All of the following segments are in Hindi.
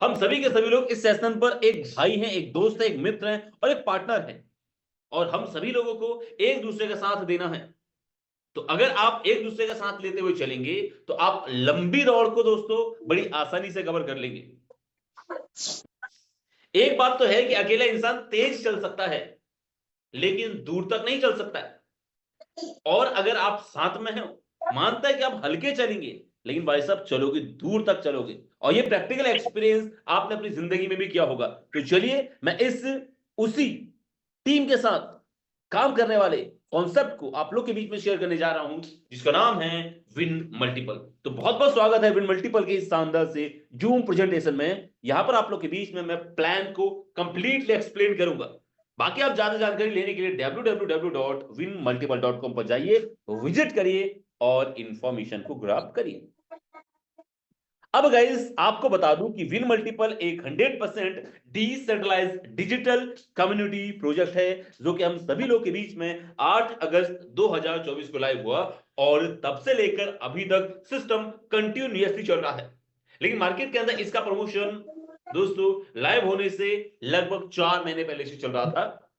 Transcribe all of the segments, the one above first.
हम सभी के सभी लोग इस सेशन पर एक भाई हैं, एक दोस्त है, एक मित्र है और एक पार्टनर है और हम सभी लोगों को एक दूसरे का साथ देना है। तो अगर आप एक दूसरे का साथ लेते हुए चलेंगे तो आप लंबी दौड़ को दोस्तों बड़ी आसानी से कवर कर लेंगे। एक बात तो है कि अकेला इंसान तेज चल सकता है लेकिन दूर तक नहीं चल सकता है। और अगर आप साथ में हो, मानता है कि आप हल्के चलेंगे लेकिन भाई साहब चलोगे, दूर तक चलोगे। और ये प्रैक्टिकल एक्सपीरियंस आपने अपनी जिंदगी में भी किया होगा। तो चलिए मैं इस उसी टीम के साथ काम करने वाले कॉन्सेप्ट को आप लोग के बीच में शेयर करने जा रहा हूं जिसका नाम है विन मल्टीपल। तो बहुत बहुत स्वागत है विन मल्टीपल के इस शानदार से जूम प्रेजेंटेशन में। यहां पर आप लोग के बीच में मैं प्लान को कंप्लीटली एक्सप्लेन करूंगा। बाकी आप ज्यादा जानकारी लेने के लिए www.winmultiple.com पर जाइए, विजिट करिए और इंफॉर्मेशन को ग्रैब करिए। अब गाइस आपको बता दूं कि विन मल्टीपल एक 100% डिसेंट्रलाइज्ड डिजिटल कम्युनिटी प्रोजेक्ट है जो कि हम सभी लोग के बीच में 8 अगस्त 2024 को लाइव हुआ और तब से लेकर अभी तक सिस्टम कंटिन्यूअसली चल रहा है। लेकिन मार्केट के अंदर इसका प्रमोशन दोस्तों लाइव होने से लगभग 4 महीने पहले से चल रहा था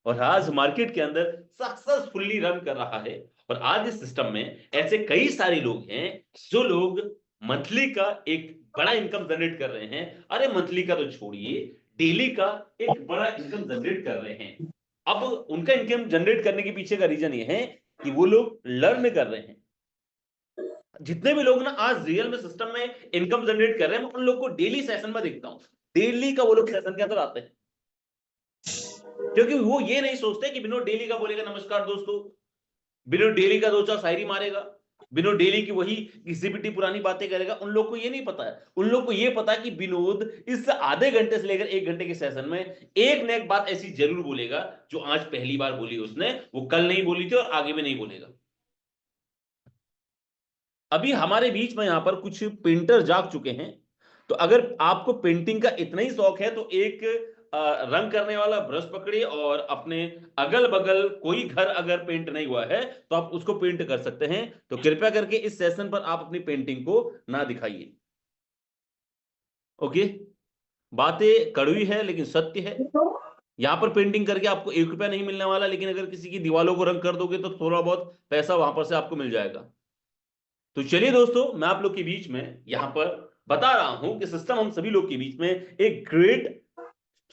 और आज मार्केट के अंदर सक्सेसफुली रन कर रहा है। और आज इस सिस्टम में ऐसे कई सारे लोग हैं जो लोग मंथली का एक बड़ा इनकम जनरेट कर रहे हैं। अरे मंथली का तो छोड़िए, डेली का एक बड़ा इनकम जनरेट कर रहे हैं। अब उनका इनकम जनरेट करने के पीछे का रीजन ये है कि वो लोग लर्न कर रहे हैं। जितने भी लोग ना आज रियल में सिस्टम में इनकम जनरेट कर रहे हैं, मैं उन लोग को डेली सेशन में देखता हूं। डेली का वो लोग सेशन के अंदर आते हैं क्योंकि वो ये नहीं सोचते कि बिनो डेली का बोलेगा नमस्कार दोस्तों, बिनो डेली का दो चार शायरी मारेगा, बिनो डेली की वही किसी पिटी पुरानी बातें करेगा। उन लोग को ये नहीं पता है। उन लोग को ये पता है कि विनोद इस आधे घंटे से लेकर 1 घंटे के सेशन में एक न एक बात ऐसी जरूर बोलेगा जो आज पहली बार बोली उसने, वो कल नहीं बोली थी और आगे भी नहीं बोलेगा। अभी हमारे बीच में यहां पर कुछ पेंटर जाग चुके हैं। तो अगर आपको पेंटिंग का इतना ही शौक है तो एक रंग करने वाला ब्रश पकड़िए और अपने अगल बगल कोई घर अगर पेंट नहीं हुआ है तो आप उसको पेंट कर सकते हैं। तो कृपया करके इस सेशन पर आप अपनी पेंटिंग को ना दिखाइए। ओके, बातें कड़वी है लेकिन सत्य है। यहां पर पेंटिंग करके आपको 1 रुपया नहीं मिलने वाला, लेकिन अगर किसी की दीवालों को रंग कर दोगे तो थोड़ा बहुत पैसा वहां पर से आपको मिल जाएगा। तो चलिए दोस्तों, मैं आप लोग के बीच में यहां पर बता रहा हूं कि सिस्टम हम सभी लोग के बीच में एक ग्रेट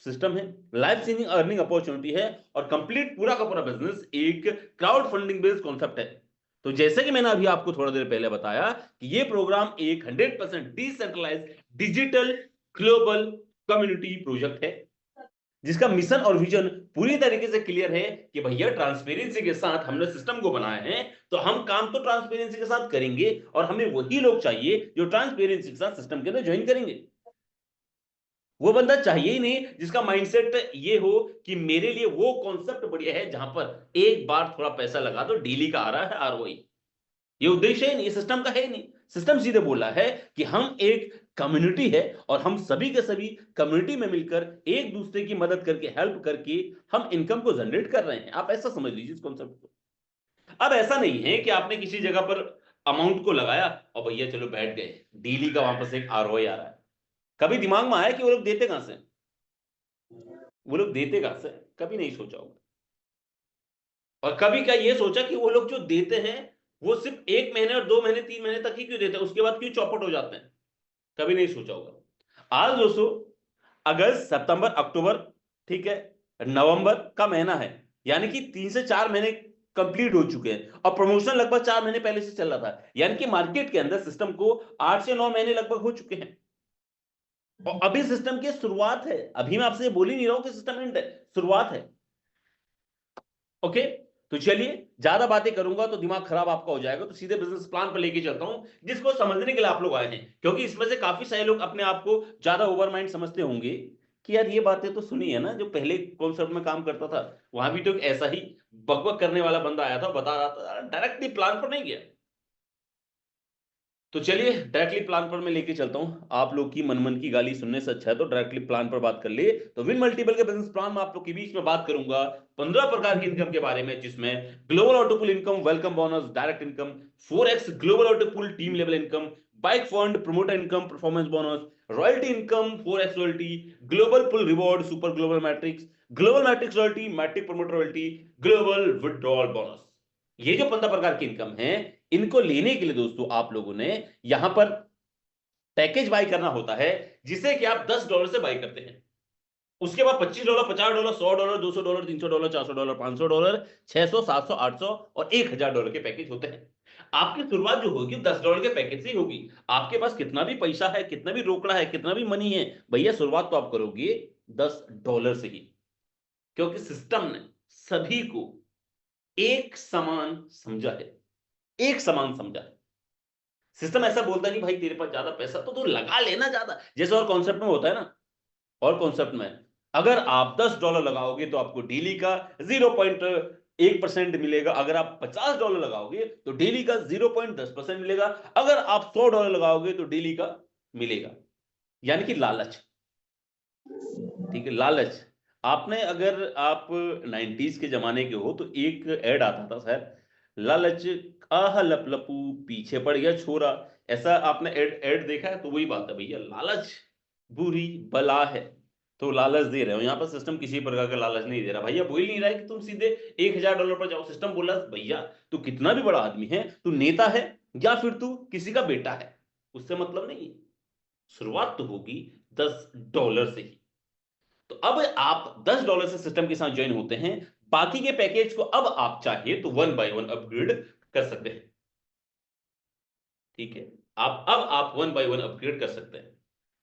सिस्टम है, लाइफ चेंजिंग अर्निंग अपॉर्चुनिटी है और कंप्लीट पूरा का पूरा बिजनेस एक क्राउड फंडिंग बेस्ड कॉन्सेप्ट है। तो जैसे कि मैंने अभी आपको थोड़ा देर पहले बताया कि ये प्रोग्राम एक 100% decentralised digital global community project है जिसका मिशन और विजन पूरी तरीके से क्लियर है कि भैया ट्रांसपेरेंसी के साथ हमने सिस्टम को बनाया है तो हम काम तो ट्रांसपेरेंसी के साथ करेंगे और हमें वही लोग चाहिए जो ट्रांसपेरेंसी के साथ सिस्टम के अंदर ज्वाइन करेंगे। वो बंदा चाहिए ही नहीं जिसका माइंडसेट ये हो कि मेरे लिए वो कॉन्सेप्ट बढ़िया है जहां पर एक बार थोड़ा पैसा लगा दो, डेली का आ रहा है आरओआई। ये उद्देश्य है नहीं, ये सिस्टम का है ही नहीं। सिस्टम सीधे बोला है कि हम एक कम्युनिटी है और हम सभी के सभी कम्युनिटी में मिलकर एक दूसरे की मदद करके हेल्प करके हम इनकम को जनरेट कर रहे हैं। आप ऐसा समझ लीजिए इस कॉन्सेप्ट को। अब ऐसा नहीं है कि आपने किसी जगह पर अमाउंट को लगाया और भैया चलो बैठ गए, डेली का वहां पर से एक आरओआई आ रहा है। कभी दिमाग में आया कि वो लोग देते कहां से? वो लोग देते कहां से? कभी नहीं सोचा होगा। और कभी क्या ये सोचा कि वो लोग जो देते हैं वो सिर्फ 1 महीने और 2 महीने 3 महीने तक ही क्यों देते हैं, उसके बाद क्यों चौपट हो जाते हैं? कभी नहीं सोचा होगा। आज दोस्तों अगस्त सितंबर अक्टूबर, ठीक है, नवंबर का महीना है, यानी कि 3 से 4 महीने कंप्लीट हो चुके हैं और प्रमोशन लगभग 4 महीने पहले से चल रहा था। यानी कि मार्केट के अंदर सिस्टम को 8 से 9 महीने लगभग हो चुके हैं और अभी सिस्टम की शुरुआत है। अभी मैं आपसे बोल ही नहीं रहा हूं कि सिस्टम एंड है, शुरुआत है। ओके, तो चलिए, ज्यादा बातें करूंगा तो दिमाग खराब आपका हो जाएगा, तो सीधे बिजनेस प्लान पर लेके चलता हूं जिसको समझने के लिए आप लोग आए हैं। क्योंकि इसमें से काफी सारे लोग अपने आप को ज्यादा ओवर माइंड समझते होंगे कि यार ये बातें तो सुनी है ना, जो पहले कॉन्सेप्ट में काम करता था वहां भी तो एक ऐसा ही बकबक करने वाला बंदा आया था, बता रहा था, डायरेक्टली प्लान पर नहीं गया। तो चलिए डायरेक्टली प्लान पर मैं लेके चलता हूं। आप लोग की मन की गाली सुनने से अच्छा है तो डायरेक्टली प्लान पर बात कर लिए। तो विन मल्टीपल के बिजनेस प्लान में आप लोग के बीच में बात करूंगा 15 प्रकार की इनकम के बारे में, जिसमें global autopool income, welcome bonus, direct income, 4x global autopool team level income, bike fund, promoter income, performance bonus, royalty income, 4x royalty, global pool reward, super global matrix royalty, matrix promoter royalty, global withdrawal bonus. ये जो 15 प्रकार की इनकम है, इनको लेने के लिए दोस्तों आप लोगों ने यहां पर पैकेज बाय करना होता है, जिसे कि आप $10 से बाय करते हैं। उसके बाद $25, $50, $100, $200, $300, $400, $500, $600, $700, $800 और $1000 के पैकेज होते हैं। आपकी शुरुआत जो होगी $10 के पैकेज से ही होगी। आपके पास कितना भी पैसा है, कितना भी रोकड़ा है, कितना भी मनी है, भैया शुरुआत तो आप करोगे $10 से ही, क्योंकि सिस्टम ने सभी को एक समान समझा है, एक समान समझा है। सिस्टम ऐसा बोलता नहीं भाई तेरे पास ज्यादा पैसा तो तू लगा लेना ज्यादा, जैसे और कॉन्सेप्ट में होता है ना। और कॉन्सेप्ट में अगर आप $10 लगाओगे तो आपको डेली का 0.1% मिलेगा, अगर आप $50 लगाओगे तो डेली का 0.10% मिलेगा, अगर आप $100 लगाओगे तो डेली का मिलेगा। यानी कि लालच, ठीक है, लालच। आपने, अगर आप 90s के जमाने के हो तो एक ऐड आता था सर, लालच आह लपलपू पीछे पड़ गया छोरा। ऐसा आपने ऐड देखा है? तो वही बात है भैया, लालच बुरी बला है। तो लालच दे रहे हो, यहाँ पर सिस्टम किसी प्रकार का लालच नहीं दे रहा भैया, बोल नहीं रहा है कि तुम सीधे $1000 पर जाओ। सिस्टम बोला भैया तू कितना भी बड़ा आदमी है, तू नेता है या फिर तू किसी का बेटा है, उससे मतलब नहीं, शुरुआत तो होगी $10 से ही। तो अब आप $10 से सिस्टम के साथ ज्वाइन होते हैं। बाकी के पैकेज को अब आप चाहिए तो 1 बाय 1 अपग्रेड कर सकते हैं, ठीक है। आप 1 बाय 1 अपग्रेड कर सकते हैं,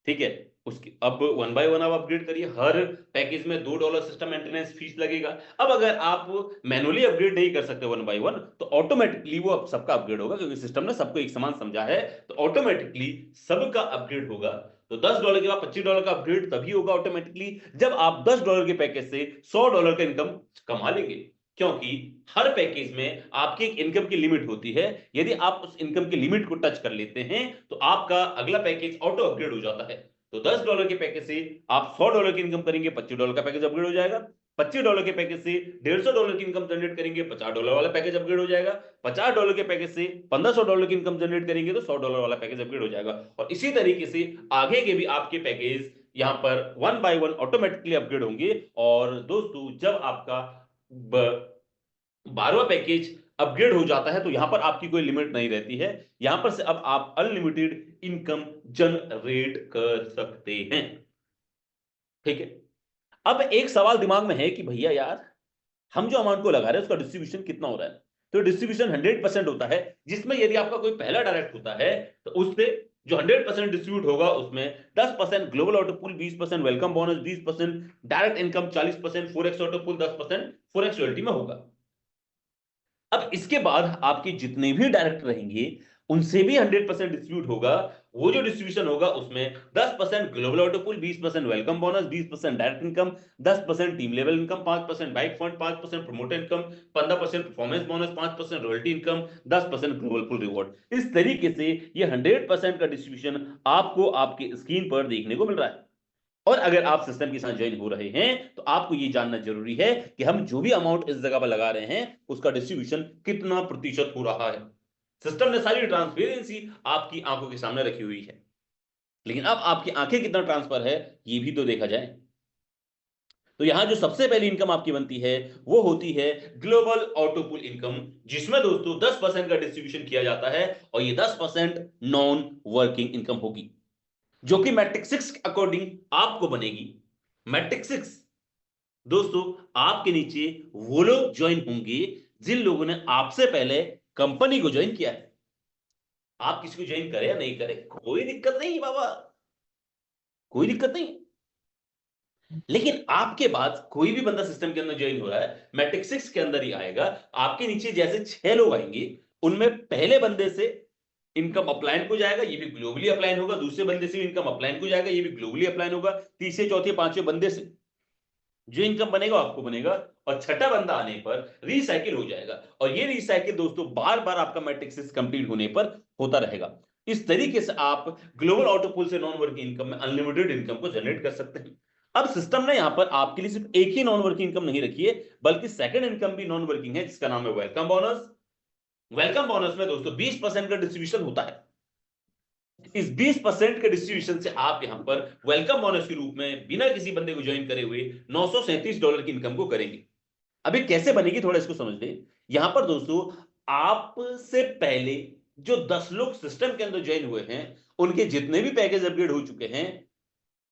ठीक है। उसकी अब 1 बाय 1 आप अपग्रेड करिए। हर पैकेज में $2 सिस्टम मेंटेनेंस फीस लगेगा। अब अगर आप मैनुअली अपग्रेड नहीं कर सकते 1 बाय 1, तो ऑटोमेटिकली वो सबका अपग्रेड होगा, क्योंकि सिस्टम ने सबको एक समान समझा है, तो ऑटोमेटिकली सबका अपग्रेड होगा। तो $10 के बाद $25 का अपग्रेड तभी होगा ऑटोमेटिकली जब आप $10 के पैकेज से $100 का इनकम कमा लेंगे, क्योंकि हर पैकेज में आपकी एक इनकम की लिमिट होती है। यदि आप उस इनकम की लिमिट को टच कर लेते हैं तो आपका अगला पैकेज ऑटो अपग्रेड हो जाता है। तो $10 के पैकेज से आप $100 की इनकम करेंगे, $25 का पैकेज अपग्रेड हो जाएगा। $25 के पैकेज से $150 की इनकम जनरेट करेंगे, $50 वाला पैकेज अपग्रेड हो जाएगा। $50 के पैकेज से $1500 की इनकम जनरेट करेंगे तो $100 वाला पैकेज अपग्रेड हो जाएगा। और इसी तरीके से आगे के भी आपके पैकेज यहाँ पर 1 बाय 1 ऑटोमेटिकली अपग्रेड होंगे। और दोस्तों जब आपका 12वां पैकेज अपग्रेड हो जाता है तो यहां पर आपकी कोई लिमिट नहीं रहती है। यहां पर से अब आप अनलिमिटेड इनकम जनरेट कर सकते हैं, ठीक है। अब एक सवाल दिमाग में है कि भैया यार, हम जो अमाउंट को लगा रहे हैं उसका डिस्ट्रीब्यूशन कितना हो रहा है? तो डिस्ट्रीब्यूशन 100% होता है, जिसमें यदि आपका कोई पहला डायरेक्ट होता है तो उससे जो 100% डिस्ट्रीब्यूट होगा उसमें 10% global auto pool, 20% welcome bonus, 20% direct income, 40% 4x auto pool, 10% 4x royalty में होगा। अब इसके बाद आपके जितने भी डायरेक्टर रहेंगे उनसे भी 100% डिस्ट्रीब्यूट होगा। वो जो डिस्ट्रीब्यूशन होगा उसमें 10% global auto pool, 20% welcome bonus, 20% direct income, 10% team level income, 5% bike fund, 5% promoter income, 15% performance bonus, 5% royalty income, 10% global pool reward. इस तरीके से ये 100% का डिस्ट्रीब्यूशन आपको आपके स्क्रीन पर देखने को मिल रहा है। और अगर आप सिस्टम के साथ ज्वाइन हो रहे हैं तो आपको यह जानना जरूरी है कि हम जो भी अमाउंट इस जगह पर लगा रहे हैं उसका डिस्ट्रीब्यूशन कितना प्रतिशत हो रहा है। सिस्टम ने सारी ट्रांसपेरेंसी आपकी आंखों के सामने रखी हुई है, लेकिन अब आपकी आंखें कितना ट्रांसफर है ये भी तो देखा जाए। तो यहां जो सबसे पहली इनकम आपकी बनती है वो होती है ग्लोबल ऑटो पुल इनकम, जिसमें दोस्तों 10% का डिस्ट्रीब्यूशन किया जाता है और ये 10% नॉन वर्किंग इनकम होगी, जो कि मैट्रिक 6 के अकॉर्डिंग आपको बनेगी। मैट्रिक 6 दोस्तों, आपके नीचे वो लोग ज्वाइन होंगे जिन लोगों ने आपसे पहले कंपनी को ज्वाइन किया है। आप किसी को ज्वाइन करें या नहीं करें कोई दिक्कत नहीं बाबा, कोई दिक्कत नहीं। लेकिन आपके बाद कोई भी बंदा सिस्टम के अंदर ज्वाइन हो रहा है, मैट्रिक 6 के अंदर ही आएगा। आपके नीचे जैसे 6 लोग आएंगे उनमें पहले बंदे से इनकम अपलाइन को जाएगा, ये भी ग्लोबली अपलाइन होगा। दूसरे बंदे से इनकम अपलाइन को जाएगा, ये भी ग्लोबली अपलाइन होगा। तीसरे चौथे पांचवें बंदे से जो इनकम बनेगा आपको बनेगा। और छठा बंदा आने पर रिसाइकिल हो जाएगा, और ये रिसाइकिल दोस्तों बार बार आपका मैट्रिक्स कंप्लीट होने पर होता रहेगा। इस तरीके से आप ग्लोबल ऑटो पुल से नॉन वर्किंग इनकम में अनलिमिटेड इनकम को जनरेट कर सकते हैं। अब सिस्टम ने यहां पर आपके लिए सिर्फ एक ही नॉन वर्किंग इनकम नहीं रखी है, बल्कि सेकंड इनकम भी नॉन वर्किंग है, जिसका नाम है वेलकम बोनस। वेलकम बोनस में दोस्तों 20% का डिस्ट्रीब्यूशन होता है। इस 20% के डिस्ट्रीब्यूशन से आप यहां पर वेलकम बोनस के रूप में बिना किसी बंदे को ज्वाइन करे हुए $937 की इनकम को करेंगे। अभी कैसे बनेगी थोड़ा इसको समझ लें। यहां पर दोस्तों आपसे पहले जो 10 लोग सिस्टम के अंदर ज्वाइन हुए हैं उनके जितने भी पैकेज अपग्रेड हो चुके हैं,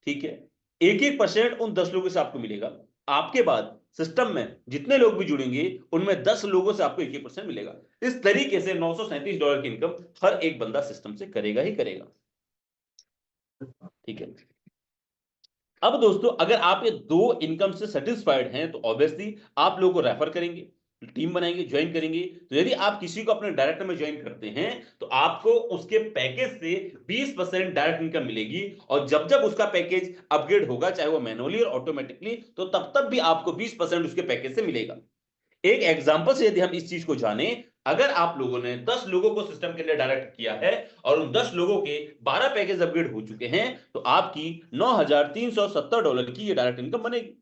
ठीक है, 1-1% उन 10 लोगों से आपको मिलेगा। आपके बाद सिस्टम में जितने लोग भी जुड़ेंगे उनमें 10 लोगों से आपको 1-1% मिलेगा। इस तरीके से $937 की इनकम हर एक बंदा सिस्टम से करेगा ही करेगा। ठीक है। अब दोस्तों अगर आप ये दो इनकम से सेटिस्फाइड हैं तो ऑब्वियसली आप लोगों को रेफर करेंगे, टीम बनाएंगे, ज्वाइन करेंगे। तो यदि आप किसी को अपने डायरेक्ट में ज्वाइन करते हैं तो आपको उसके पैकेज से 20% डायरेक्ट इनकम मिलेगी, और जब जब उसका पैकेज अपग्रेड होगा चाहे वो मैनुअली और ऑटोमेटिकली, तो तब तब भी आपको 20% उसके पैकेज से मिलेगा। एक एग्जांपल से यदि हम इस चीज को जाने, अगर आप लोगों ने 10 लोगों को सिस्टम के लिए डायरेक्ट किया है और उन 10 लोगों के 12 पैकेज अपग्रेड हो चुके हैं तो आपकी $9,370 की ये डायरेक्ट इनकम बनेगी।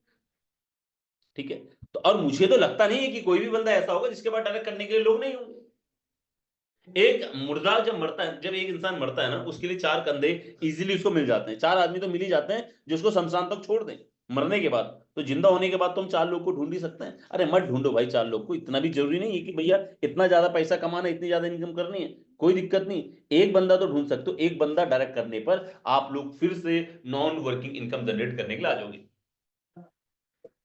ठीक है। तो और मुझे तो लगता नहीं है कि कोई भी बंदा ऐसा होगा जिसके पास डायरेक्ट करने के लिए लोग नहीं होंगे। एक मुर्दा जब मरता है, जब एक इंसान मरता है ना, उसके लिए 4 कंधे इजीली उसको मिल जाते हैं, 4 आदमी तो मिल ही जाते हैं जो उसको शमशान तक छोड़ दें मरने के बाद। तो जिंदा होने के बाद तुम 4 लोग को ढूंढ ही सकते हैं। अरे मत ढूंढो भाई 4 लोग को, इतना भी जरूरी नहीं है कि भैया इतना ज्यादा पैसा कमाना, इतनी ज्यादा इनकम करनी है, कोई दिक्कत नहीं। एक बंदा तो ढूंढ सकते हो, एक बंदा डायरेक्ट करने पर आप लोग फिर से नॉन वर्किंग इनकम जनरेट करने के लिए आ जाओगे।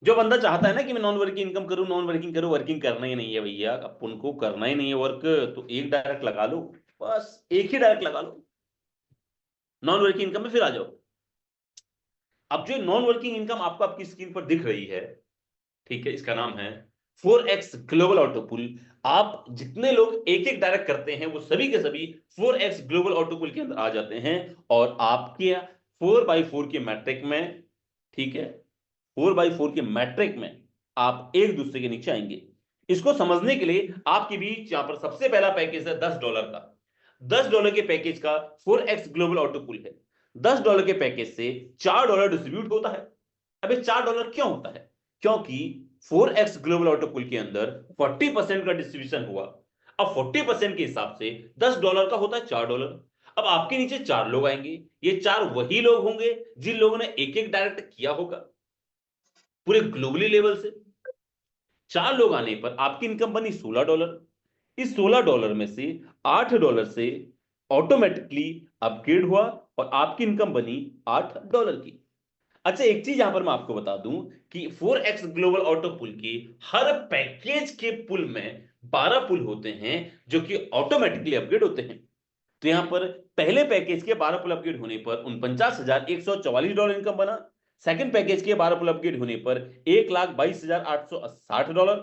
जो बंदा चाहता है ना कि मैं नॉन वर्किंग इनकम करूं, नॉन वर्किंग करूं, वर्किंग करना ही नहीं है भैया, अपन को करना ही नहीं है वर्क, तो एक डायरेक्ट लगा लो, बस एक ही डायरेक्ट लगा लो, नॉन वर्किंग इनकम में फिर आ जाओ। अब जो नॉन वर्किंग इनकम आपको आपकी स्क्रीन पर दिख रही है, ठीक है, इसका नाम है 4x ग्लोबल ऑटो पुल। आप जितने लोग एक एक डायरेक्ट करते हैं वो सभी के सभी 4x ग्लोबल ऑटो पुल के अंदर आ जाते हैं, और आपके 4x4 के मैट्रिक में, ठीक है, 4x4 के मैट्रिक में आप एक दूसरे के नीचे आएंगे। इसको समझने के लिए आपके बीच यहां पर सबसे पहला पैकेज है $10 का। $10 के पैकेज का 4x ग्लोबल ऑटो पुल है। $10 के पैकेज से $4 डिस्ट्रीब्यूट होता है। अब ये $4 क्यों होता है? क्योंकि 4x ग्लोबल ऑटो पुल के अंदर 40% का डिस्ट्रीब्यूशन हुआ। अब 40% के हिसाब से $10 का होता है $4। अब आपके नीचे 4 लोग आएंगे, ये 4 वही लोग होंगे जिन लोगों ने एक एक डायरेक्ट किया होगा पूरे ग्लोबली लेवल से। 4 लोग आने पर आपकी इनकम बनी $16। इस $16 में से $8 से ऑटोमेटिकली अपग्रेड हुआ और आपकी इनकम बनी $8 की। अच्छा एक चीज यहां पर मैं आपको बता दूं कि 4x ग्लोबल ऑटो पुल के हर पैकेज के पुल में 12 पुल होते हैं जो कि ऑटोमेटिकली अपग्रेड होते हैं। तो यहां पर पहले पैकेज के 12 पुल अपग्रेड होने पर $49,144 इनकम बना। सेकंड पैकेज के 12 पुल अपग्रेड होने पर $1,22,860।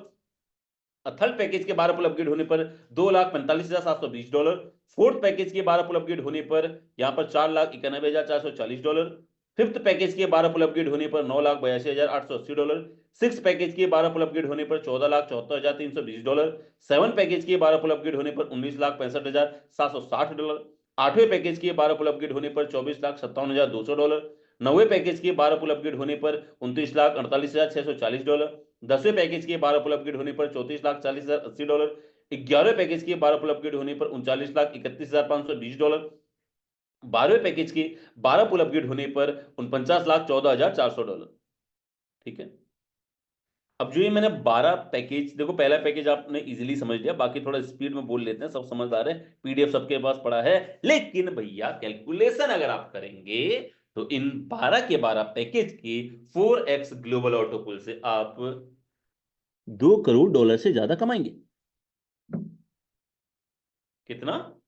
थर्ड पैकेज के 12 पुल अपग्रेड होने पर $2,45,720। फोर्थ पैकेज के 12 पुल अपग्रेड होने पर यहां पर $4,91,440। फिफ्थ पैकेज के 12 पुल अपग्रेड होने पर $9,82,880। सिक्स पैकेज के 12 पुल अपग्रेड होने पर $14,74,320। सेवन पैकेज के 12 पुल अपग्रेड होने पर $19,65,760। आठवें पैकेज के 12 पुल अपग्रेड होने पर $24,57,200। नौवे पैकेज के 12 पुल अपग्रेड होने पर $29,48,640। 10वें पैकेज के 12 पुल अपग्रेड होने पर $34,40,080। 11वें पैकेज के 12 पुल अपग्रेड होने पर $39,31,520। 12वें पैकेज के 12 पुल अपग्रेड होने पर $49,14,400। ठीक है। अब जो ये मैंने 12 पैकेज, देखो पहला पैकेज आपने इजीली समझ लिया, बाकी थोड़ा स्पीड में बोल लेते हैं, सब समझदार है, पीडीएफ सबके पास पड़ा है। लेकिन भैया कैलकुलेशन अगर आप करेंगे तो इन 12 के 12 पैकेज के 4x ग्लोबल ऑटो पुल से आप $2 करोड़ से ज्यादा कमाएंगे। कितना?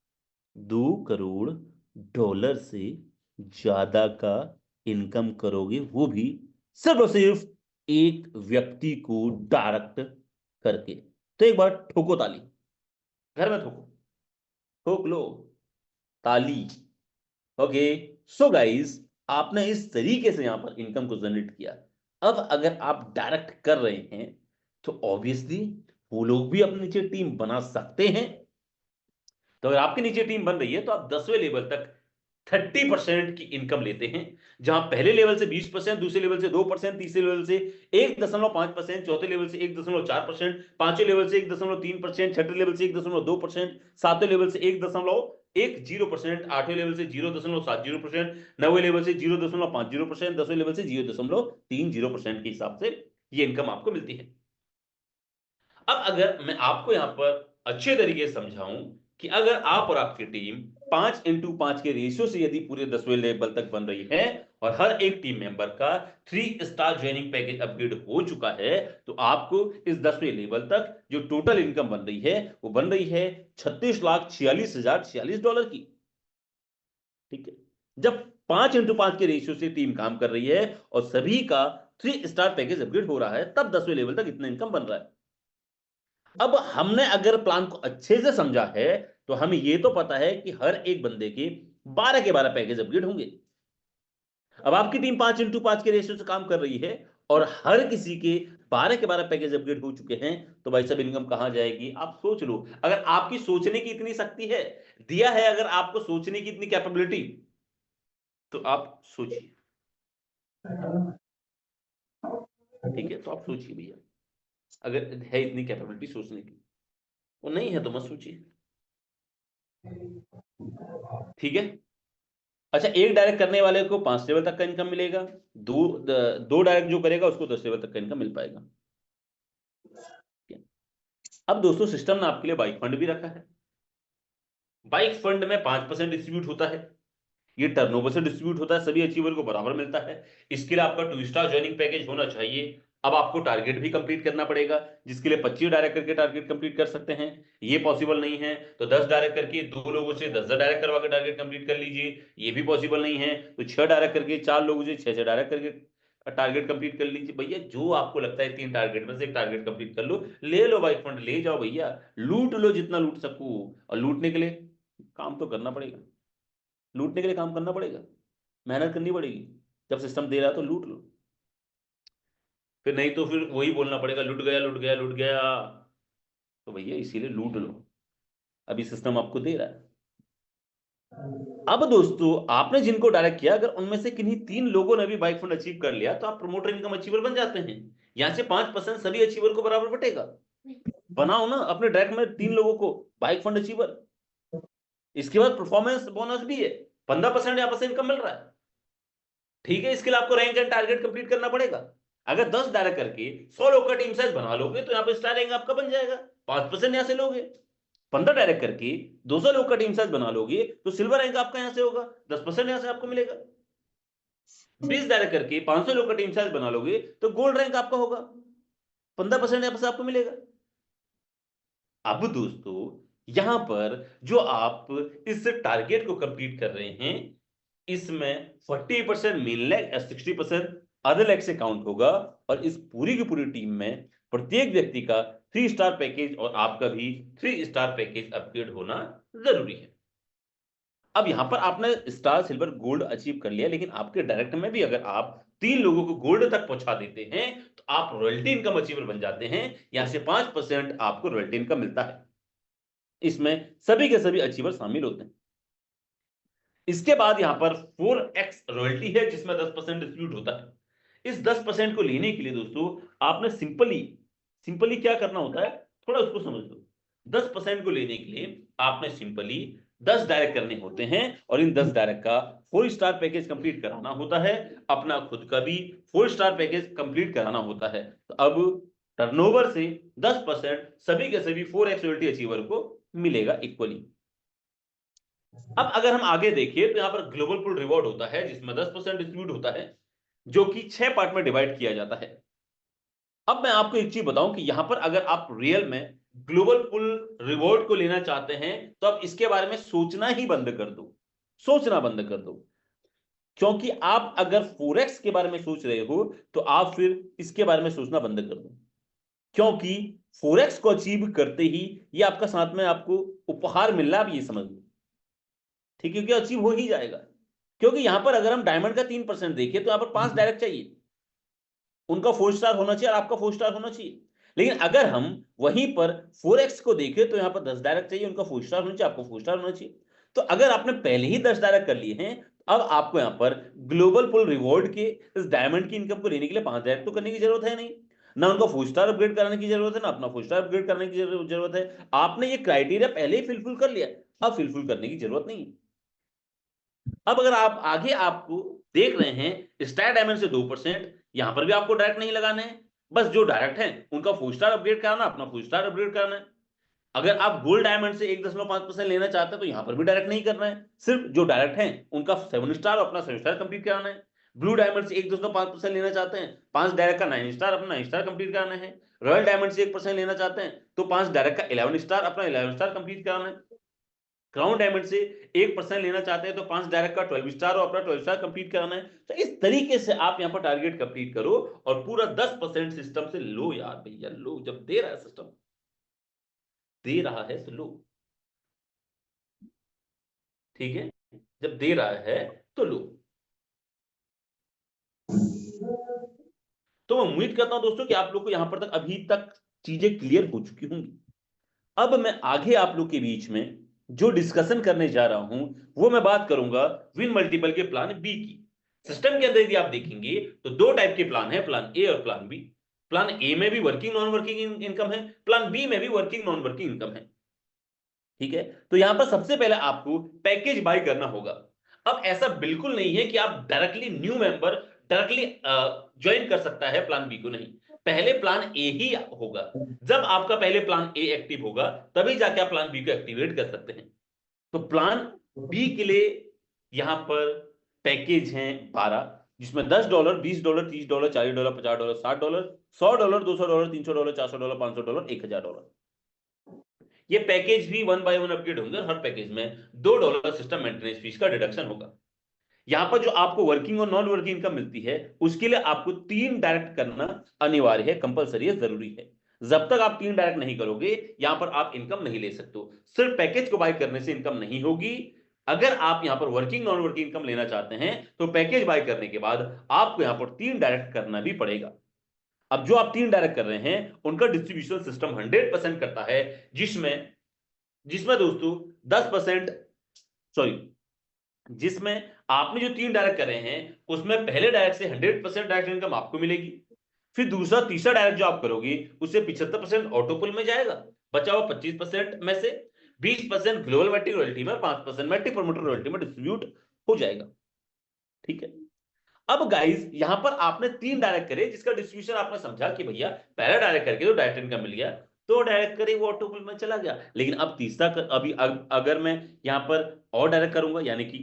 $2 करोड़ से ज्यादा का इनकम करोगे, वो भी सिर्फ और सिर्फ एक व्यक्ति को डायरेक्ट करके। तो एक बार ठोको ताली, घर में ठोको, ठोक लो ताली। ओके, सो गाइस आपने इस तरीके से यहां पर इनकम को जनरेट किया। अब अगर आप डायरेक्ट कर रहे हैं तो ऑब्वियसली वो लोग भी अपने नीचे टीम बना सकते हैं। तो अगर आपके नीचे टीम बन रही है तो आप 10वें लेवल तक 30% की इनकम लेते हैं, जहां पहले लेवल से 20%, दूसरे लेवल से 2%, तीसरे लेवल से 1.5%, चौथे लेवल से 1.4%, पांचवें लेवल से 1.3%, छठे लेवल से 1.2%, सातवें लेवल से 1. एक 0%, 8वें लेवल से 0.70%, 9वें लेवल से 0.50%, 10वें लेवल से 0.30% के हिसाब से ये इनकम आपको मिलती है। अब अगर मैं आपको यहां पर अच्छे तरीके से समझाऊं कि अगर आप और आपकी टीम 5x5 के रेशियो से यदि पूरे 10वें लेवल तक बन रही है और हर एक टीम मेंबर का 3 स्टार ज्वाइनिंग पैकेज अपग्रेड हो चुका है, तो आपको इस 10वें लेवल तक जो टोटल इनकम बन रही है वो बन रही है $36,46,046 की। ठीक है, जब 5x5 के रेशियो से टीम काम कर रही है और सभी का 3 स्टार पैकेज अपग्रेड हो रहा है, तब 10वें लेवल तक इतना इनकम बन रहा है। अब हमने अगर प्लान को अच्छे से समझा है तो हमें यह तो पता है कि हर एक बंदे के 12 के 12 पैकेज अपग्रेड होंगे। अब आपकी टीम 5x5 के रेशियो से काम कर रही है और हर किसी के 12 के 12 पैकेज अपग्रेड हो चुके हैं, तो भाई साहब इनकम कहां जाएगी? आप सोच लो। अगर आपकी सोचने की इतनी शक्ति है, दिया है अगर आपको सोचने की इतनी कैपेबिलिटी, तो आप सोचिए। ठीक है, तो आप सोचिए भैया, अगर है इतनी कैपेबिलिटी सोचने की, वो नहीं है तो मत सोचिए। ठीक है, अच्छा, एक डायरेक्ट करने वाले को 5 लेवल तक का इनकम मिलेगा, दो डायरेक्ट जो करेगा उसको 10 लेवल तक का इनकम मिल पाएगा। अब दोस्तों सिस्टम ने आपके लिए बाइक फंड भी रखा है। बाइक फंड में 5% डिस्ट्रीब्यूट होता है, ये टर्नओवर से डिस्ट्रीब्यूट होता है, सभी अचीवर को बराबर मिलता है। इसके लिए आपका 2 स्टार ज्वाइनिंग पैकेज होना चाहिए। अब आपको टारगेट भी कंप्लीट करना पड़ेगा, जिसके लिए 25 डायरेक्ट करके टारगेट कंप्लीट कर सकते हैं। ये पॉसिबल नहीं है तो 10 डायरेक्ट करके 2 लोगों से 10 डायरेक्ट करवा के टारगेट कंप्लीट कर लीजिए। ये भी पॉसिबल नहीं है तो 6 डायरेक्ट करके 4 लोगों से 6 डायरेक्ट करके टारगेट कंप्लीट कर लीजिए। भैया जो आपको लगता है 3 टारगेट में से एक टारगेट कंप्लीट कर लो, ले लो बाइक फंड, ले जाओ भैया, लूट लो जितना लूट सको। और लूटने के लिए काम तो करना पड़ेगा, लूटने के लिए काम करना पड़ेगा, मेहनत करनी पड़ेगी। जब सिस्टम दे रहा है तो लूट लो, फिर नहीं तो फिर वही बोलना पड़ेगा, लूट गया लूट गया लूट गया। तो भैया इसीलिए लूट लो, अभी सिस्टम आपको दे रहा है। अब दोस्तों आपने जिनको डायरेक्ट किया, अगर उनमें से किन्हीं 3 लोगों ने भी बाइक फंड अचीव कर लिया, तो आप प्रमोटर इनकम अचीवर बन जाते हैं। यहां से 5% सभी अचीवर को बराबर बटेगा। बनाओ ना अपने डायरेक्ट में 3 लोगों को बाइक फंड अचीवर। इसके बाद परफॉर्मेंस बोनस भी है, 15% यहां पर से इनकम मिल रहा है। ठीक है, इसके लिए आपको रैंक एंड टारगेट कंप्लीट करना पड़ेगा। अगर 10 डायरेक्ट करके 100 लोग का टीम साइज बना लोगे तो यहाँ पे स्टार रैंक आपका बन जाएगा, 5% यहां से लोगे। 15 डायरेक्ट करके 200 लोग का टीम साइज बना लोगे तो सिल्वर रैंक आपका यहां से होगा, 10% यहां से आपको मिलेगा। 20 डायरेक्ट करके 500 लोग का टीम साइज बना लोगे तो गोल्ड रैंक आपका होगा, 15% यहां से आपको मिलेगा। अब दोस्तों यहां पर जो आप इस टारगेट को कंप्लीट कर रहे हैं, इसमें 40% मेन लेग और 60% अदर लेग से काउंट होगा। और इस पूरी की पूरी टीम में प्रत्येक व्यक्ति का 3 स्टार पैकेज और आपका भी 3 स्टार पैकेज अपग्रेड होना जरूरी है। अब यहां पर आपने स्टार सिल्वर गोल्ड अचीव कर लिया, लेकिन आपके डायरेक्ट में भी अगर आप 3 लोगों को गोल्ड तक पहुंचा देते हैं तो आप रॉयल्टी इनकम अचीवर बन जाते हैं। यहां से 5% आपको रॉयल्टी इनकम मिलता है, इसमें सभी के सभी अचीवर शामिल होते हैं। इसके बाद यहां पर 4x रॉयल्टी है, जिसमें 10% डिस्ट्रीब्यूट होता है। इस 10% को लेने के लिए दोस्तों आपने सिंपली क्या करना होता है, थोड़ा उसको समझ लो। 10% को लेने के लिए आपने सिंपली 10 डायरेक्ट करने होते हैं और इन 10 डायरेक्ट का 4 स्टार पैकेज कंप्लीट कराना होता है, अपना खुद का भी 4 स्टार पैकेज कंप्लीट कराना होता है। तो अब टर्नओवर से 10% सभी के सभी 4x रॉयल्टी अचीवर को मिलेगा इक्वली। अब अगर हम आगे देखिए तो यहां पर ग्लोबल पूल रिवॉर्ड होता है, जिसमें 10% डिस्ट्रीब्यूट होता है, जो कि 6 पार्ट में डिवाइड किया जाता है। अब मैं आपको एक चीज बताऊं कि यहां पर अगर आप रियल में ग्लोबल पूल रिवॉर्ड को लेना चाहते हैं तो आप इसके बारे में सोचना ही बंद कर दो, सोचना बंद कर दो। क्योंकि आप अगर 4x के बारे में सोच रहे हो तो आप फिर इसके बारे में सोचना बंद कर दो, क्योंकि 4x को अचीव करते ही ये आपका साथ में आपको उपहार मिल रहा है, आप ये समझ लो। ठीक है, क्योंकि अचीव हो ही जाएगा। क्योंकि यहां पर अगर हम डायमंड का 3% देखें तो यहां पर 5 डायरेक्ट चाहिए, उनका 4 स्टार होना चाहिए और आपका 4 स्टार होना चाहिए। लेकिन अगर हम वहीं पर 4x को देखें तो यहां पर 10 डायरेक्ट चाहिए, उनका 4 स्टार होना चाहिए, आपको 4 स्टार होना चाहिए। तो अगर आपने पहले ही 10 डायरेक्ट कर लिए हैं, अब आपको यहां पर ग्लोबल पुल रिवॉर्ड के इस डायमंड की इनकम को लेने के लिए 5 डायरेक्ट तो करने की जरूरत है नहीं, ना उनका 4 स्टार अपग्रेड कराने की जरूरत है, ना अपना 4 स्टार अपग्रेड करने की जरूरत है। आपने ये क्राइटेरिया पहले ही फिलफिल कर लिया, अब फिलफुल करने की जरूरत नहीं है। अब अगर आप आगे आपको देख रहे हैं स्टार डायमंड से 2%, यहां पर भी आपको डायरेक्ट नहीं लगाने हैं, बस जो डायरेक्ट है उनका 4 स्टार अपग्रेड कराना, अपना 4 स्टार अपग्रेड कराना है। अगर आप गोल्ड डायमंड से 1.5% लेना चाहते हैं तो यहां पर भी डायरेक्ट नहीं करना है, सिर्फ जो डायरेक्ट है उनका 7 स्टार अपना 7 स्टार कंप्लीट कराना है। ब्लू डायमंड से 1.5% लेना चाहते हैं, 5 डायरेक्ट का 9 स्टार अपना 9 स्टार कंप्लीट कराना है। रॉयल डायमंड से 1% लेना चाहते हैं तो 5 डायरेक्ट का 11 स्टार अपना 11 स्टार कंप्लीट कराना है। क्राउन डायमंड से 1% लेना चाहते हैं तो 5 डायरेक्ट का 12 स्टार और अपना 12 स्टार कंप्लीट कराना है। तो इस तरीके से आप यहां पर टारगेट कंप्लीट करो और पूरा 10% सिस्टम से लो यार भैया, लो। जब दे रहा है सिस्टम, दे रहा है तो लो, ठीक है, जब दे रहा है तो लो। तो मैं उम्मीद करता हूं दोस्तों कि आप लोग को यहां पर तक अभी तक चीजें क्लियर हो चुकी होंगी। अब मैं आगे आप लोग के बीच में जो डिस्कशन करने जा रहा हूं वो मैं बात करूंगा विन मल्टीपल के प्लान बी की। सिस्टम के अंदर यदि आप देखेंगे तो दो टाइप के प्लान है, प्लान ए और प्लान बी। प्लान ए में भी वर्किंग नॉन वर्किंग इनकम है, प्लान बी में भी वर्किंग नॉन वर्किंग इनकम है, ठीक है। तो यहां पर सबसे पहले आपको पैकेज बाय करना होगा। अब ऐसा बिल्कुल नहीं है कि आप directly new member directly join कर सकता है प्लान बी को, नहीं। पहले प्लान ए ही होगा। जब आपका पहले प्लान ए एक्टिव होगा तभी जाके आप प्लान बी को एक्टिवेट कर सकते हैं। तो प्लान बी के लिए यहां पर पैकेज हैं 12, जिसमें $10, $20, $30, $40, $50, $60, $100, $200, $300, $400, $500, $1000। ये पैकेज भी 1 बाय 1 अपग्रेड होंगे। हर पैकेज में $2 सिस्टम मेंटेनेंस फीस का डिडक्शन होगा। यहां पर जो आपको वर्किंग और नॉन वर्किंग इनकम मिलती है उसके लिए आपको 3 डायरेक्ट करना अनिवार्य है, कंपलसरी है, जरूरी है। जब तक आप 3 डायरेक्ट नहीं करोगे यहां पर आप इनकम नहीं ले सकते हो। सिर्फ पैकेज को बाय करने से इनकम नहीं होगी। अगर आप यहां पर वर्किंग नॉन वर्किंग इनकम लेना चाहते हैं तो पैकेज बाय करने के बाद आपको यहां पर 3 डायरेक्ट करना भी पड़ेगा। अब जो आप 3 डायरेक्ट कर रहे हैं उनका डिस्ट्रीब्यूशन सिस्टम 100% करता है, जिसमें जिसमें दोस्तों 10%, सॉरी, जिसमें आपने जो 3 डायरेक्ट कर रहे हैं उसमें पहले डायरेक्ट से 100% डायरेक्ट इनकम आपको मिलेगी। फिर दूसरा तीसरा डायरेक्ट जो आप करोगे उससे 75% ऑटोपुल में जाएगा, बचा हुआ 25% में से 20% ग्लोबल मैट्रिक रॉयल्टी में, 5% मैट्रिक प्रमोटर रॉयल्टी में डिस्ट्रीब्यूट हो जाएगा, ठीक है। अब गाइस यहां पर आपने 3 डायरेक्ट करे जिसका डिस्ट्रीब्यूशन आपने समझा कि भैया पहला डायरेक्ट करके तो डायरेक्ट इनकम मिल गया, तो डायरेक्ट करे वो ऑटोपुल में चला गया। लेकिन अब तीसरा अभी अगर मैं यहां पर और डायरेक्ट करूंगा, यानी कि